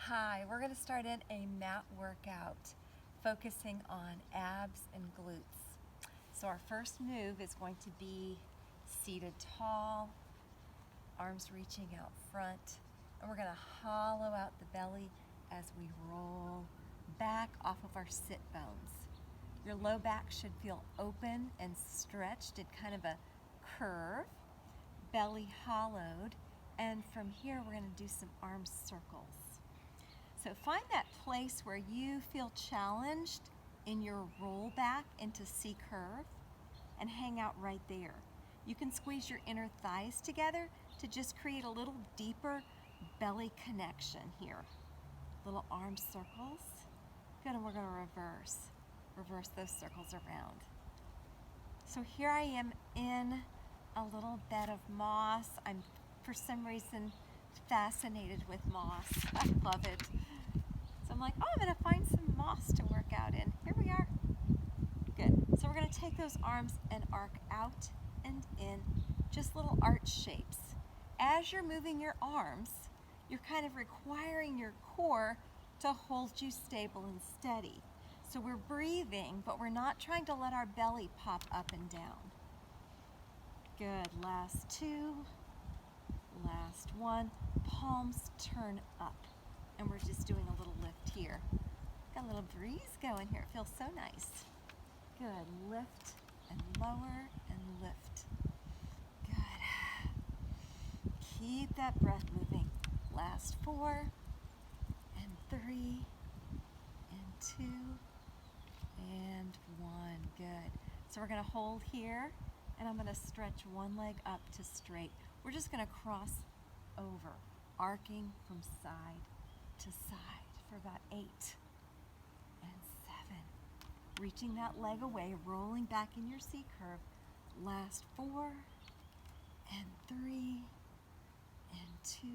Hi, we're going to start in a mat workout focusing on abs and glutes. So our first move is going to be seated tall, arms reaching out front, and we're going to hollow out the belly as we roll back off of our sit bones. Your low back should feel open and stretched in kind of a curve, belly hollowed, and from here we're going to do some arm circles. So find that place where you feel challenged in your roll back into C curve and hang out right there. You can squeeze your inner thighs together to just create a little deeper belly connection here. Little arm circles. Good, and we're going to reverse those circles around. So here I am in a little bed of moss. I'm, for some reason, fascinated with moss. I love it. So I'm like, oh, I'm going to find some moss to work out in. Here we are. Good. So we're going to take those arms and arc out and in, just little arch shapes. As you're moving your arms, you're kind of requiring your core to hold you stable and steady. So we're breathing, but we're not trying to let our belly pop up and down. Good. Last two. Last one. Palms turn up. And we're just doing a little lift here. Got a little breeze going here. It feels so nice. Good. Lift and lower and lift. Good. Keep that breath moving. Last 4 and 3 and 2 and 1. Good. So we're going to hold here, and I'm going to stretch one leg up to straight. We're just going to cross over, arcing from side to side for about 8 and 7. Reaching that leg away, rolling back in your C curve. Last 4 and 3 and 2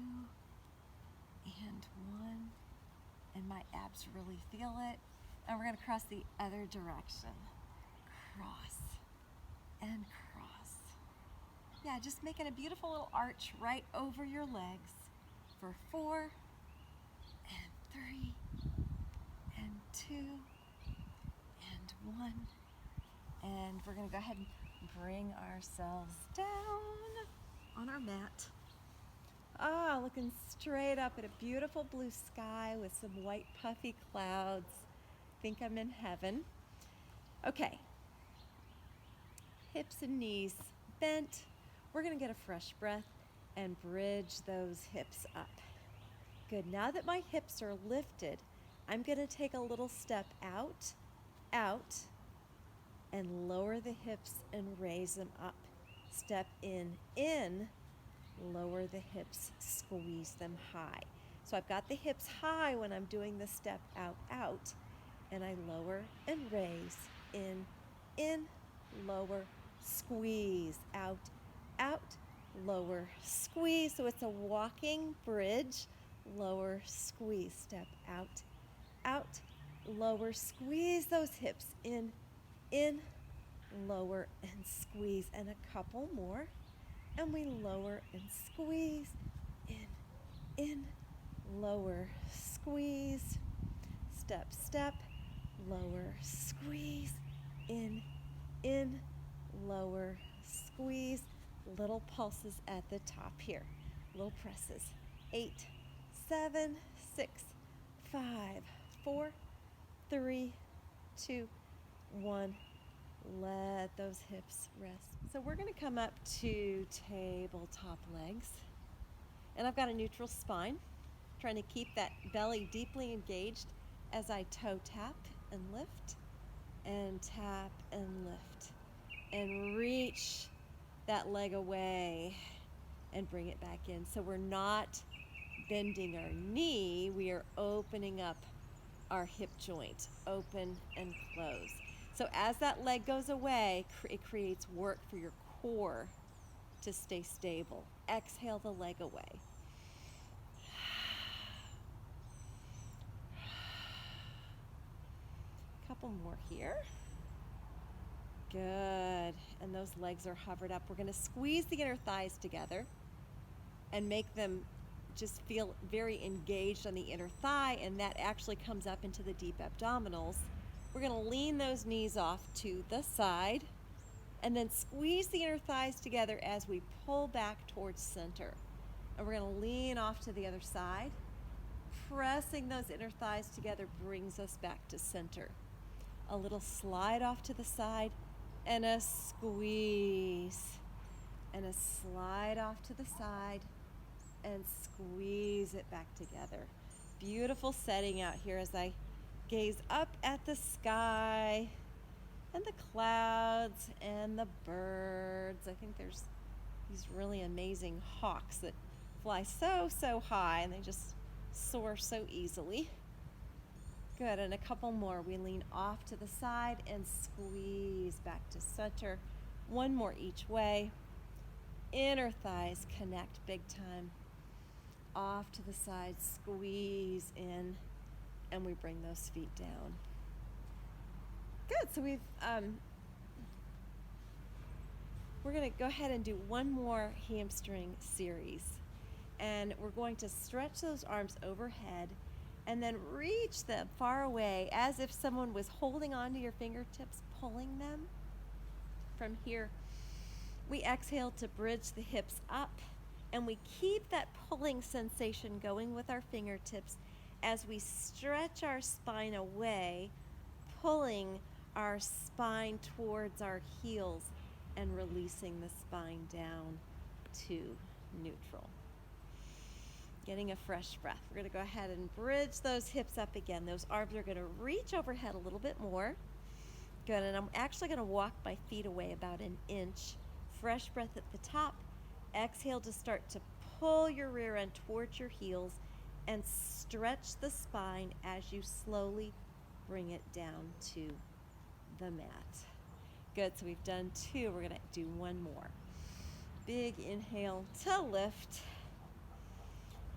and 1. And my abs really feel it. And we're going to cross the other direction. Cross and cross. Yeah, just making a beautiful little arch right over your legs for 4 and 3 and 2 and 1. And we're going to go ahead and bring ourselves down on our mat. Ah, looking straight up at a beautiful blue sky with some white puffy clouds. Think I'm in heaven. Okay. Hips and knees bent. We're going to get a fresh breath and bridge those hips up. Good. Now that my hips are lifted, I'm going to take a little step out, and lower the hips and raise them up. Step in, lower the hips, squeeze them high. So I've got the hips high when I'm doing the step out, and I lower and raise, in, lower, squeeze, out, lower, squeeze. So it's a walking bridge, lower, squeeze, step out, lower, squeeze those hips, in, lower, and squeeze, and a couple more. And we lower and squeeze, in, lower, squeeze, step, lower, squeeze, in, lower, squeeze. Little pulses at the top here. Little presses. 8, 7, 6, 5, 4, 3, 2, 1. Let those hips rest. So we're going to come up to tabletop legs. And I've got a neutral spine, trying to keep that belly deeply engaged as I toe tap and lift, and tap and lift, and reach that leg away and bring it back in. So we're not bending our knee, we are opening up our hip joint, open and close. So as that leg goes away, it creates work for your core to stay stable. Exhale the leg away. Couple more here. Good. And those legs are hovered up. We're going to squeeze the inner thighs together and make them just feel very engaged on the inner thigh, and that actually comes up into the deep abdominals. We're going to lean those knees off to the side and then squeeze the inner thighs together as we pull back towards center. And we're going to lean off to the other side. Pressing those inner thighs together brings us back to center. A little slide off to the side and a squeeze. And a slide off to the side and squeeze it back together. Beautiful setting out here as I gaze up at the sky and the clouds and the birds. I think there's these really amazing hawks that fly so high, and they just soar so easily. Good, and a couple more. We lean off to the side and squeeze back to center. One more each way. Inner thighs connect big time. Off to the side, squeeze in, and we bring those feet down. Good, so we're going to go ahead and do one more hamstring series. And we're going to stretch those arms overhead and then reach them far away as if someone was holding onto your fingertips, pulling them. From here, we exhale to bridge the hips up, and we keep that pulling sensation going with our fingertips as we stretch our spine away, pulling our spine towards our heels and releasing the spine down to neutral. Getting a fresh breath. We're going to go ahead and bridge those hips up again. Those arms are going to reach overhead a little bit more. Good, and I'm actually going to walk my feet away about an inch. Fresh breath at the top. Exhale to start to pull your rear end towards your heels and stretch the spine as you slowly bring it down to the mat. Good, so we've done two. We're going to do one more. Big inhale to lift.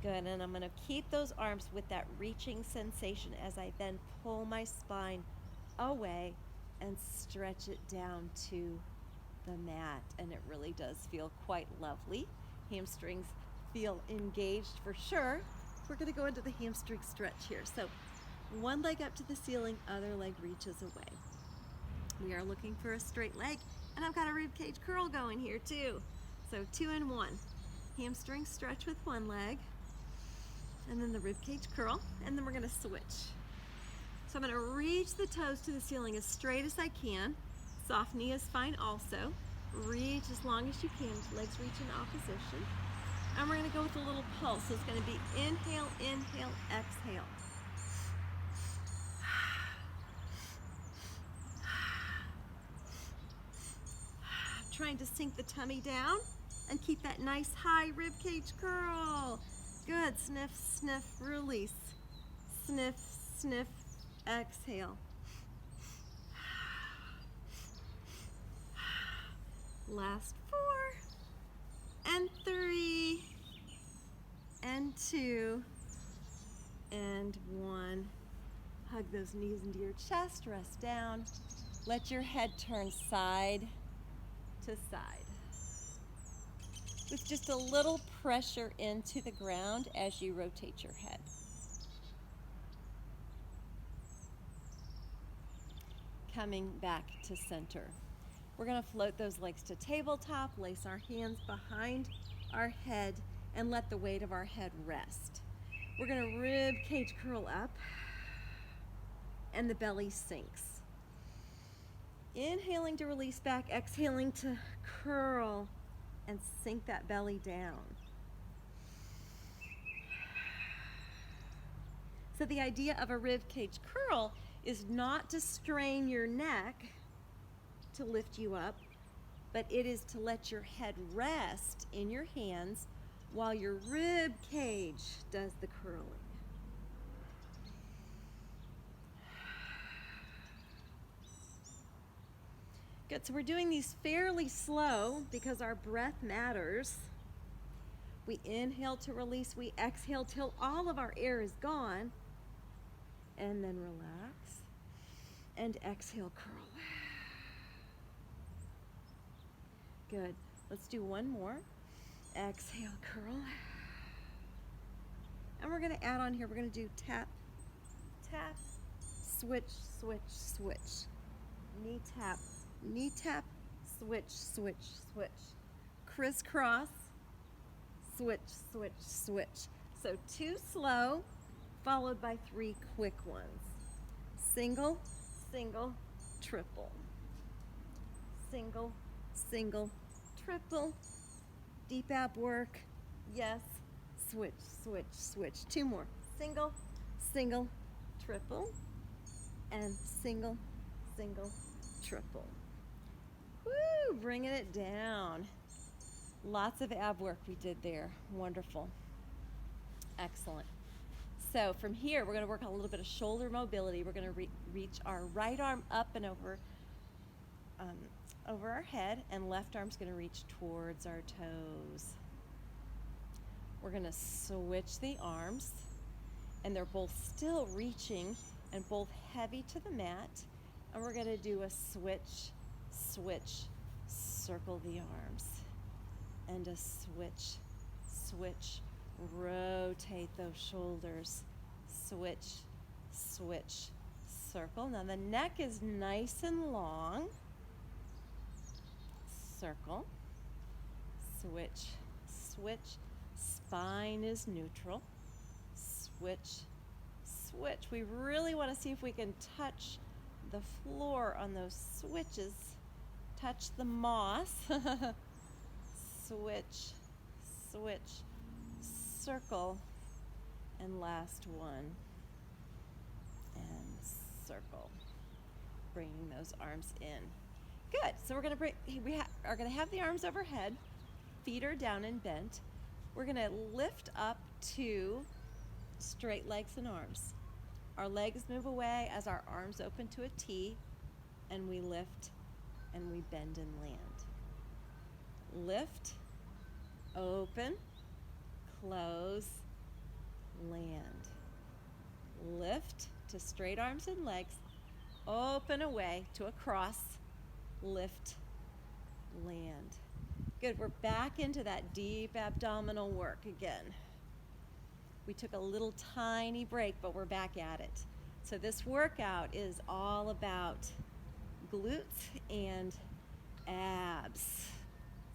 Good, and I'm going to keep those arms with that reaching sensation as I then pull my spine away and stretch it down to the mat, and it really does feel quite lovely. Hamstrings feel engaged for sure. We're going to go into the hamstring stretch here. So one leg up to the ceiling, other leg reaches away. We are looking for a straight leg, and I've got a ribcage curl going here too. So 2 in 1. Hamstring stretch with one leg, and then the ribcage curl, and then we're going to switch. So I'm going to reach the toes to the ceiling as straight as I can. Soft knee is fine also. Reach as long as you can, legs reach in opposition. And we're going to go with a little pulse. So it's going to be inhale, inhale, exhale. Trying to sink the tummy down and keep that nice high ribcage curl. Good, sniff, sniff, release. Sniff, sniff, exhale. Last 4, and 3, and 2, and 1. Hug those knees into your chest, rest down. Let your head turn side to side. With just a little pressure into the ground as you rotate your head. Coming back to center. We're going to float those legs to tabletop, lace our hands behind our head, and let the weight of our head rest. We're going to rib cage curl up, and the belly sinks. Inhaling to release back, exhaling to curl and sink that belly down. So the idea of a rib cage curl is not to strain your neck to lift you up, but it is to let your head rest in your hands while your rib cage does the curling. Good, so we're doing these fairly slow because our breath matters. We inhale to release, we exhale till all of our air is gone, and then relax, and exhale, curl. Good. Let's do one more. Exhale, curl. And we're gonna add on here, we're gonna do tap, tap, switch, switch, switch. Knee tap, switch, switch, switch. Crisscross, switch, switch, switch. So 2 slow, followed by 3 quick ones. Single, single, triple. Single, single, triple. Deep ab work, yes. Switch, switch, switch. 2 more. Single, single, triple, and single, single, triple. Woo, bringing it down. Lots of ab work we did there. Wonderful. Excellent. So from here, we're going to work on a little bit of shoulder mobility. We're going to reach our right arm up and over our head, and left arm's going to reach towards our toes. We're going to switch the arms, and they're both still reaching and both heavy to the mat. And we're going to do a switch, switch, circle the arms, and a switch, switch, rotate those shoulders, switch, switch, circle. Now the neck is nice and long. Circle, switch, switch, spine is neutral, switch, switch. We really want to see if we can touch the floor on those switches, touch the moss. Switch, switch, circle, and last one, and circle. Bringing those arms in. Good. So we're going to are going to have the arms overhead, feet are down and bent. We're going to lift up to straight legs and arms. Our legs move away as our arms open to a T, and we lift and we bend and land. Lift, open, close, land. Lift to straight arms and legs, open away to a cross, lift, land. Good, we're back into that deep abdominal work again. We took a little tiny break, but we're back at it. So this workout is all about glutes and abs.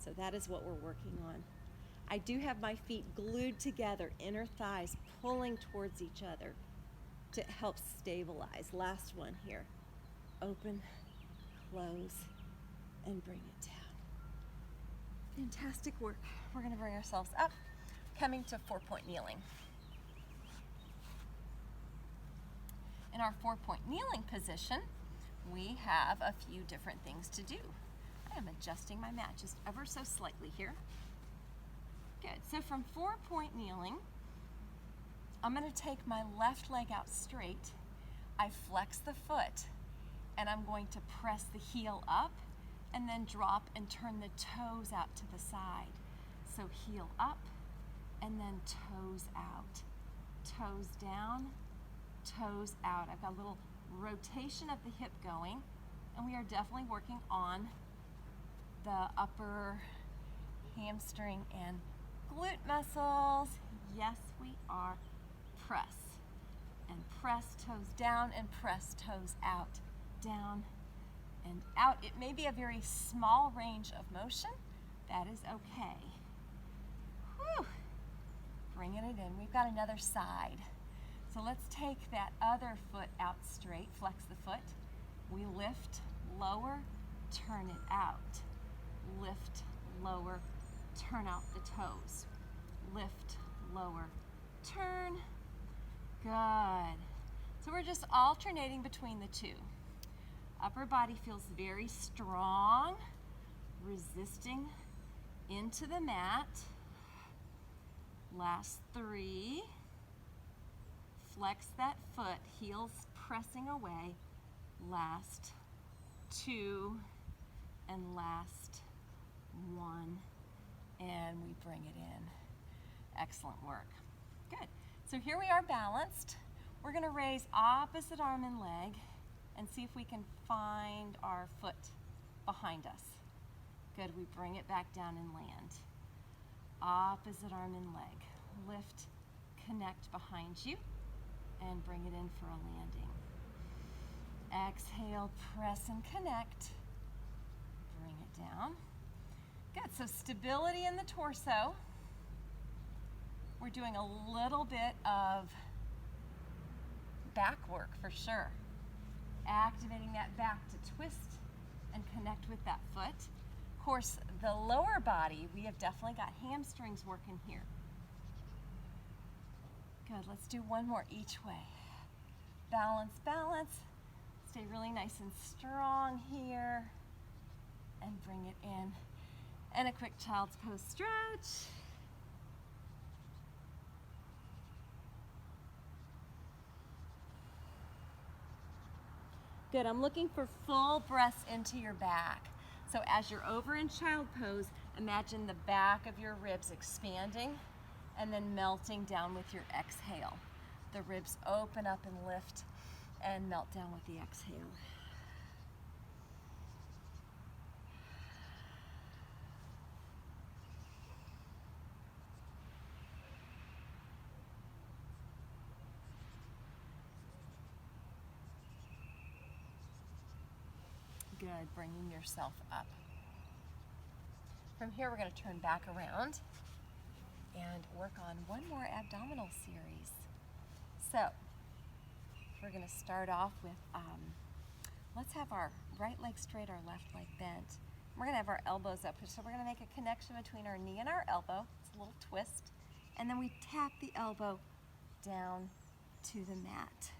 So that is what we're working on. I do have my feet glued together, inner thighs pulling towards each other to help stabilize. Last one here. Open, close, and bring it down. Fantastic work. We're going to bring ourselves up, coming to 4-point kneeling. In our 4-point kneeling position, we have a few different things to do. I am adjusting my mat just ever so slightly here. Good. So from 4-point kneeling, I'm going to take my left leg out straight. I flex the foot, and I'm going to press the heel up and then drop and turn the toes out to the side. So heel up and then toes out. Toes down, toes out. I've got a little rotation of the hip going, and we are definitely working on the upper hamstring and glute muscles. Yes, we are. Press and press, toes down and press, toes out, down and out. It may be a very small range of motion. That is okay. Whew. Bringing it in. We've got another side. So let's take that other foot out straight, flex the foot. We lift, lower, turn it out. Lift, lower, turn out the toes. Lift, lower, turn. Good. So we're just alternating between the two. Upper body feels very strong, resisting into the mat. Last 3. Flex that foot, heels pressing away. Last 2 and last 1. And we bring it in. Excellent work. Good. So here we are balanced. We're going to raise opposite arm and leg and see if we can find our foot behind us. Good. We bring it back down and land. Opposite arm and leg. Lift, connect behind you and bring it in for a landing. Exhale, press and connect. Bring it down. Good, so stability in the torso. We're doing a little bit of back work for sure. Activating that back to twist and connect with that foot. Of course, the lower body, we have definitely got hamstrings working here. Good, let's do one more each way. Balance, balance. Stay really nice and strong here. And bring it in. And a quick child's pose stretch. Good, I'm looking for full breaths into your back. So as you're over in child pose, imagine the back of your ribs expanding and then melting down with your exhale. The ribs open up and lift and melt down with the exhale. Good, bringing yourself up. From here, we're going to turn back around and work on one more abdominal series. So, we're going to start off with, let's have our right leg straight, our left leg bent. We're going to have our elbows up. So we're going to make a connection between our knee and our elbow. It's a little twist. And then we tap the elbow down to the mat.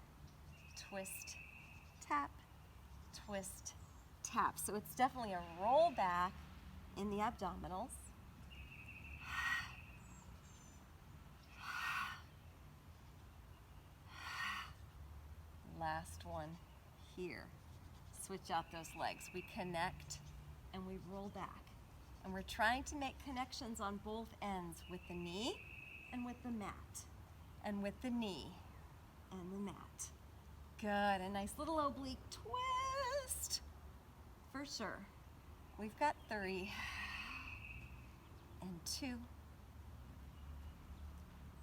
Twist, tap, twist, tap. So it's definitely a roll back in the abdominals. Last one here. Switch out those legs. We connect and we roll back. And we're trying to make connections on both ends with the knee and with the mat. And with the knee and the mat. Good, a nice little oblique twist. For sure. We've got 3 and 2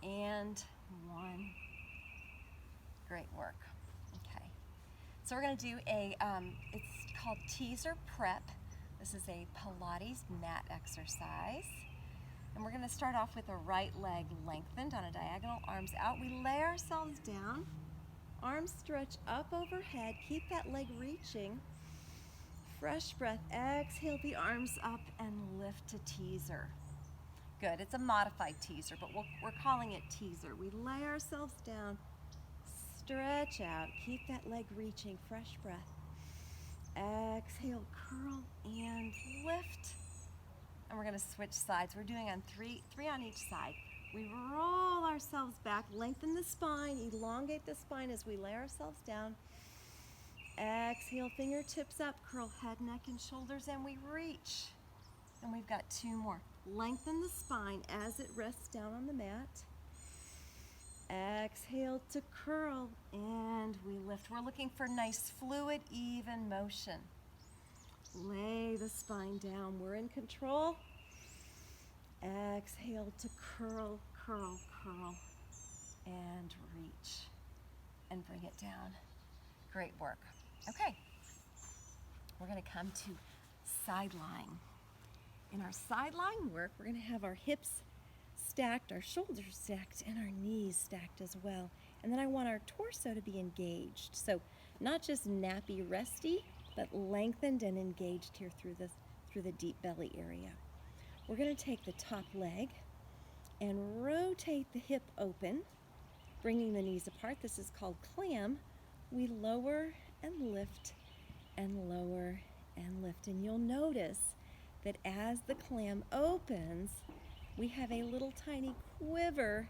and 1. Great work. Okay. So we're going to do a, it's called teaser prep. This is a Pilates mat exercise. And we're going to start off with a right leg lengthened on a diagonal, arms out. We lay ourselves down, arms stretch up overhead, keep that leg reaching. Fresh breath, exhale the arms up and lift to teaser. Good, it's a modified teaser, but we're calling it teaser. We lay ourselves down, stretch out, keep that leg reaching, fresh breath. Exhale, curl and lift. And we're gonna switch sides. We're doing on three on each side. We roll ourselves back, lengthen the spine, elongate the spine as we lay ourselves down. Exhale, fingertips up, curl head, neck, and shoulders, and we reach. And we've got 2 more. Lengthen the spine as it rests down on the mat. Exhale to curl, and we lift. We're looking for nice, fluid, even motion. Lay the spine down. We're in control. Exhale to curl, curl, curl, and reach. And bring it down. Great work. Okay, we're going to come to side lying. In our side lying work, we're going to have our hips stacked, our shoulders stacked, and our knees stacked as well. And then I want our torso to be engaged. So not just nappy, resty, but lengthened and engaged here through the deep belly area. We're going to take the top leg and rotate the hip open, bringing the knees apart. This is called clam. We lower and lift and lower and lift. And you'll notice that as the clam opens, we have a little tiny quiver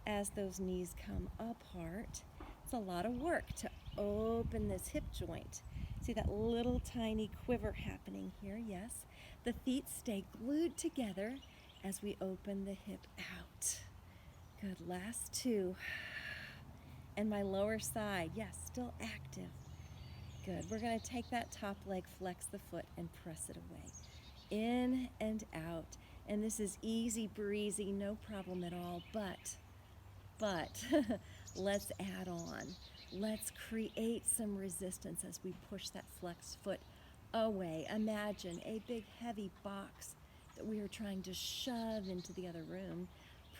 as those knees come apart. It's a lot of work to open this hip joint. See that little tiny quiver happening here? Yes. The feet stay glued together as we open the hip out. Good, last 2. And my lower side, yes, still active. Good, we're gonna take that top leg, flex the foot, and press it away. In and out. And this is easy breezy, no problem at all, but but let's add on. Let's create some resistance as we push that flexed foot away. Imagine a big heavy box that we are trying to shove into the other room.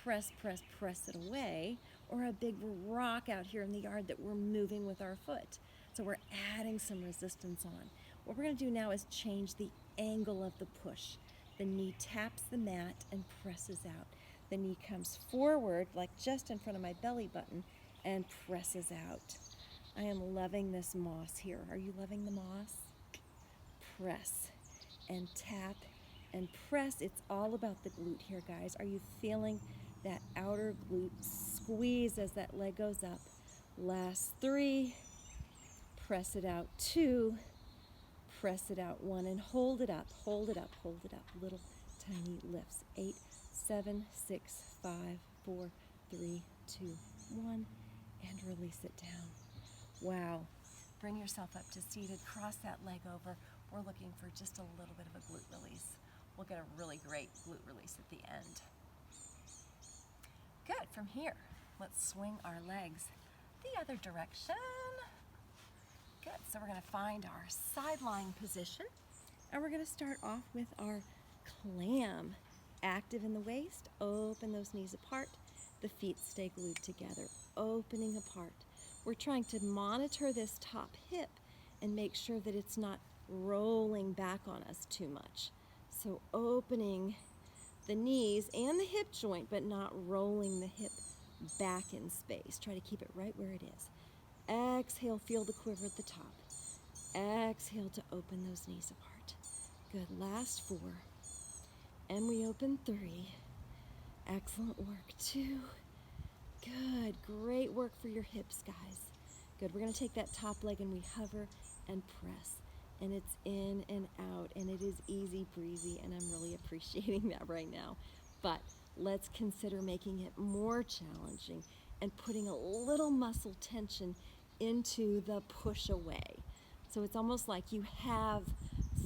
Press, press, press it away. Or a big rock out here in the yard that we're moving with our foot. So we're adding some resistance on. What we're going to do now is change the angle of the push. The knee taps the mat and presses out. The knee comes forward, like just in front of my belly button, and presses out. I am loving this moss here. Are you loving the moss? Press and tap and press. It's all about the glute here, guys. Are you feeling that outer glute squeeze as that leg goes up? Last 3. Press it out. 2. Press it out. 1 and hold it up. Hold it up. Hold it up. Little tiny lifts. 8, 7, 6, 5, 4, 3, 2, 1, and release it down. Wow. Bring yourself up to seated. Cross that leg over. We're looking for just a little bit of a glute release. We'll get a really great glute release at the end. Good. From here, let's swing our legs the other direction. Good. So we're going to find our side lying position, and we're going to start off with our clam. Active in the waist. Open those knees apart. The feet stay glued together, opening apart. We're trying to monitor this top hip and make sure that it's not rolling back on us too much. So opening the knees and the hip joint, but not rolling the hip back in space. Try to keep it right where it is. Exhale, feel the quiver at the top. Exhale to open those knees apart. Good, last 4. And we open 3. Excellent work. 2. Good, great work for your hips, guys. Good, we're gonna take that top leg and we hover and press. And it's in and out, and it is easy breezy, and I'm really appreciating that right now. But let's consider making it more challenging and putting a little muscle tension into the push away. So it's almost like you have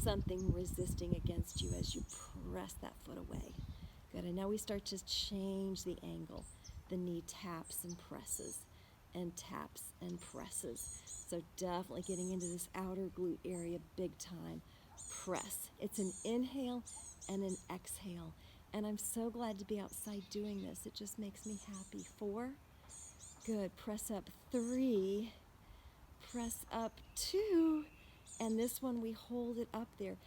something resisting against you as you press that foot away. Good, and now we start to change the angle. The knee taps and presses, and taps and presses. So definitely getting into this outer glute area big time. Press. It's an inhale and an exhale. And I'm so glad to be outside doing this. It just makes me happy. 4. Good. Press up 3. Press up 2. And this one we hold it up there.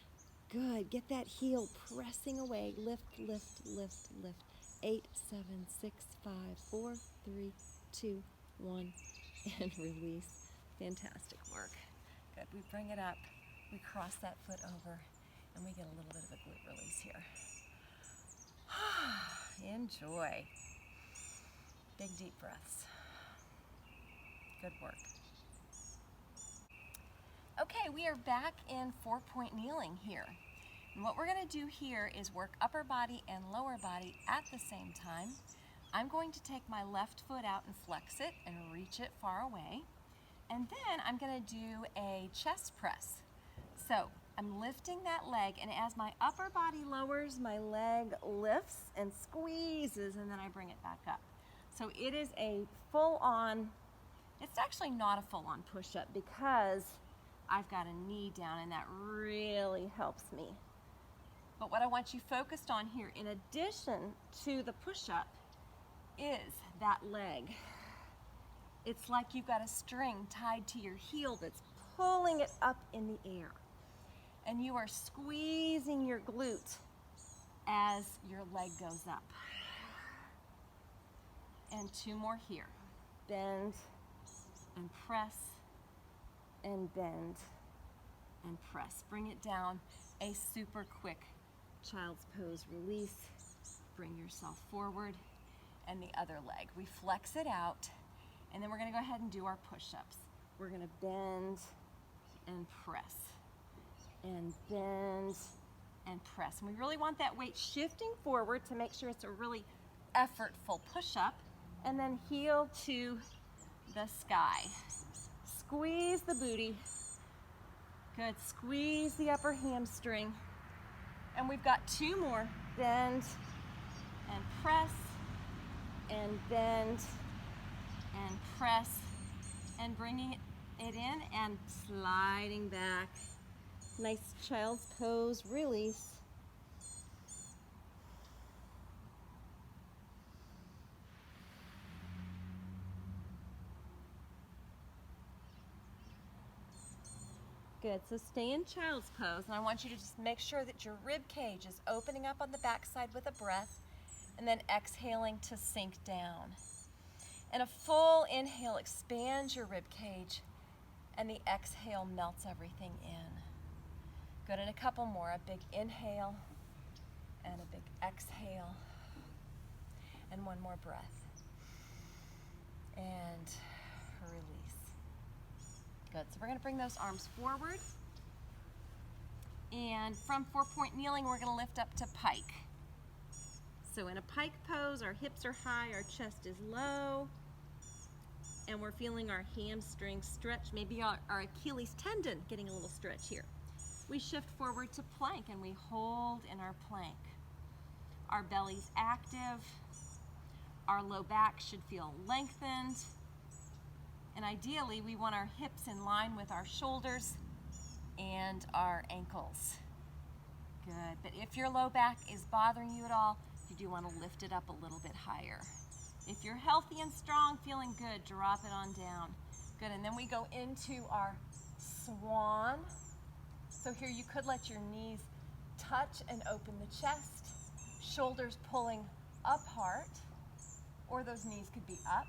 Good. Get that heel pressing away. Lift, lift, lift, lift. 8, 7, 6, 5, 4, 3, 2, 1, and release. Fantastic work. Good. We bring it up. We cross that foot over, and we get a little bit of a glute release here. Enjoy. Big deep breaths. Good work. Okay, we are back in 4-point kneeling here. And what we're going to do here is work upper body and lower body at the same time. I'm going to take my left foot out and flex it and reach it far away. And then I'm going to do a chest press. So I'm lifting that leg, and as my upper body lowers, my leg lifts and squeezes, and then I bring it back up. So it is a full-on, it's actually not a full-on push-up because I've got a knee down, and that really helps me. But what I want you focused on here, in addition to the push-up, is that leg. It's like you've got a string tied to your heel that's pulling it up in the air. And you are squeezing your glute as your leg goes up. And 2 more here. Bend and press and bend and press. Bring it down. A super quick child's pose release. Bring yourself forward. And the other leg. We flex it out. And then we're going to go ahead and do our push-ups. We're going to bend and press. And bend and press. And we really want that weight shifting forward to make sure it's a really effortful push-up. And then heel to the sky. Squeeze the booty. Good. Squeeze the upper hamstring. And we've got 2 more. Bend and press and bend and press and bringing it in and sliding back. Nice child's pose, release. Good, so stay in child's pose, and I want you to just make sure that your rib cage is opening up on the backside with a breath, and then exhaling to sink down. And a full inhale expands your rib cage, and the exhale melts everything in. Good, and a couple more. A big inhale and a big exhale. And one more breath. And release. Good, so we're gonna bring those arms forward. And from 4-point kneeling, we're gonna lift up to pike. So in a pike pose, our hips are high, our chest is low, and we're feeling our hamstring stretch, maybe our Achilles tendon getting a little stretch here. We shift forward to plank and we hold in our plank. Our belly's active, our low back should feel lengthened, and ideally we want our hips in line with our shoulders and our ankles. Good, but if your low back is bothering you at all, you do want to lift it up a little bit higher. If you're healthy and strong, feeling good, drop it on down. Good, and then we go into our swan. So here you could let your knees touch and open the chest, shoulders pulling apart, or those knees could be up.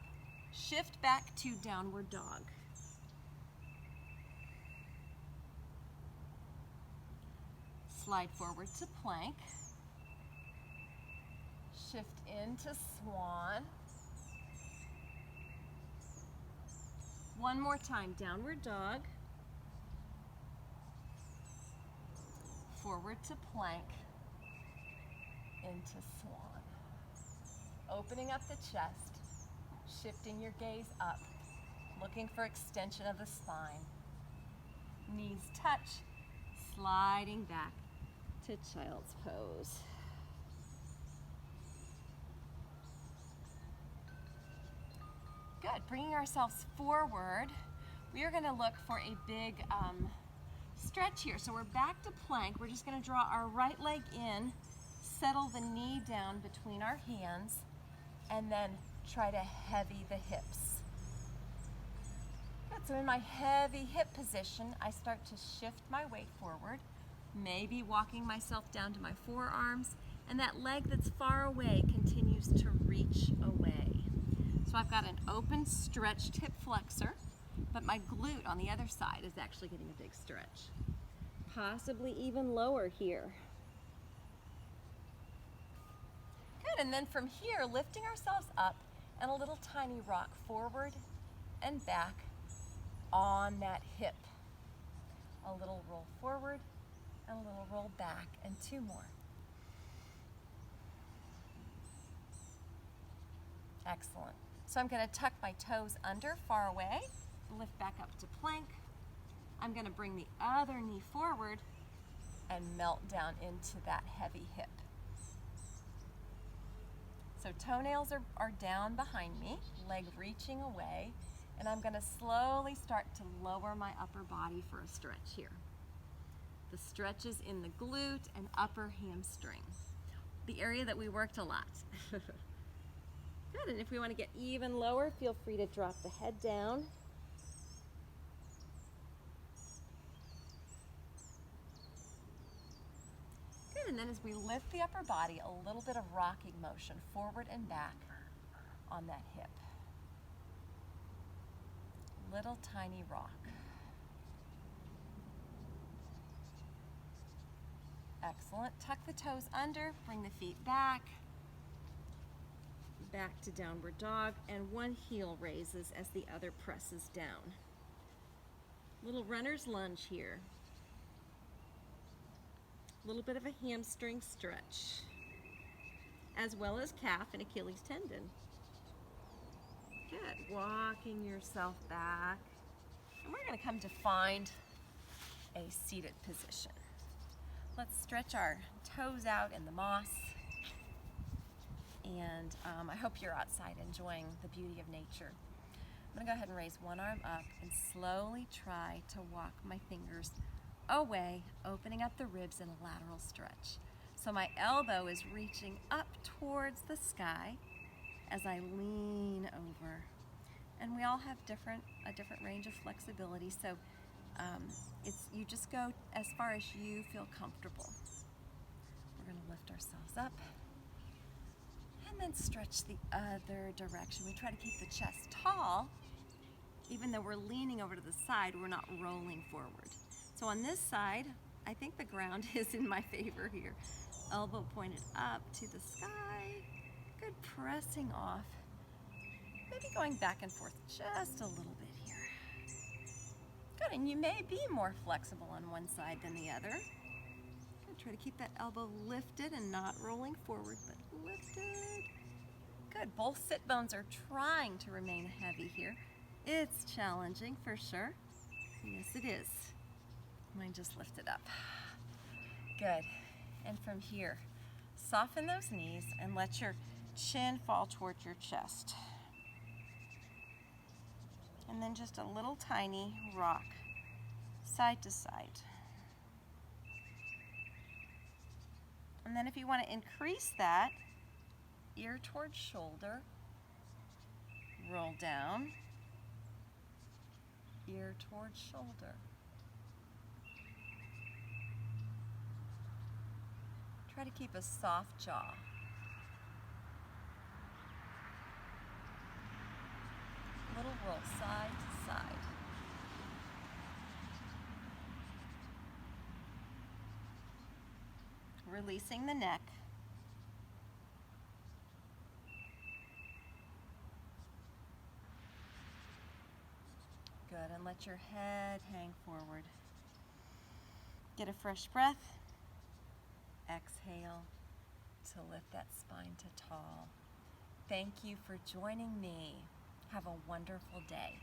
Shift back to downward dog. Slide forward to plank. Shift into swan. One more time, downward dog. Forward to plank. Into swan. Opening up the chest, shifting your gaze up, looking for extension of the spine. Knees touch, sliding back to child's pose. Good, bringing ourselves forward, we are gonna look for a big stretch here. So we're back to plank. We're just gonna draw our right leg in, settle the knee down between our hands, and then try to heavy the hips. Good, so in my heavy hip position, I start to shift my weight forward, maybe walking myself down to my forearms, and that leg that's far away continues to reach away. So I've got an open, stretched hip flexor, but my glute on the other side is actually getting a big stretch. Possibly even lower here. Good, and then from here, lifting ourselves up and a little tiny rock forward and back on that hip. A little roll forward and a little roll back, and two more. Excellent. So I'm going to tuck my toes under, far away, lift back up to plank. I'm going to bring the other knee forward and melt down into that heavy hip. So toenails are down behind me, leg reaching away, and I'm going to slowly start to lower my upper body for a stretch here. The stretch is in the glute and upper hamstring, the area that we worked a lot. Good, and if we want to get even lower, feel free to drop the head down. Good, and then as we lift the upper body, a little bit of rocking motion forward and back on that hip. Little tiny rock. Excellent. Tuck the toes under, bring the feet back to downward dog, and one heel raises as the other presses down. Little runner's lunge here. A little bit of a hamstring stretch, as well as calf and Achilles tendon. Good, walking yourself back. And we're gonna come to find a seated position. Let's stretch our toes out in the moss. And I hope you're outside enjoying the beauty of nature. I'm gonna go ahead and raise one arm up and slowly try to walk my fingers away, opening up the ribs in a lateral stretch. So my elbow is reaching up towards the sky as I lean over. And we all have a different range of flexibility, so you just go as far as you feel comfortable. We're gonna lift ourselves up and then stretch the other direction. We try to keep the chest tall. Even though we're leaning over to the side, we're not rolling forward. So on this side, I think the ground is in my favor here. Elbow pointed up to the sky. Good, pressing off. Maybe going back and forth just a little bit here. Good, and you may be more flexible on one side than the other. Good, try to keep that elbow lifted and not rolling forward, but lifted. Good, both sit bones are trying to remain heavy here. It's challenging for sure. Yes, it is. Mine just lifted up. Good. And from here, soften those knees and let your chin fall towards your chest. And then just a little tiny rock, side to side. And then if you want to increase that, ear towards shoulder, roll down, ear towards shoulder. Try to keep a soft jaw. Little roll side to side. Releasing the neck. Good, and let your head hang forward. Get a fresh breath. Exhale to lift that spine to tall. Thank you for joining me. Have a wonderful day.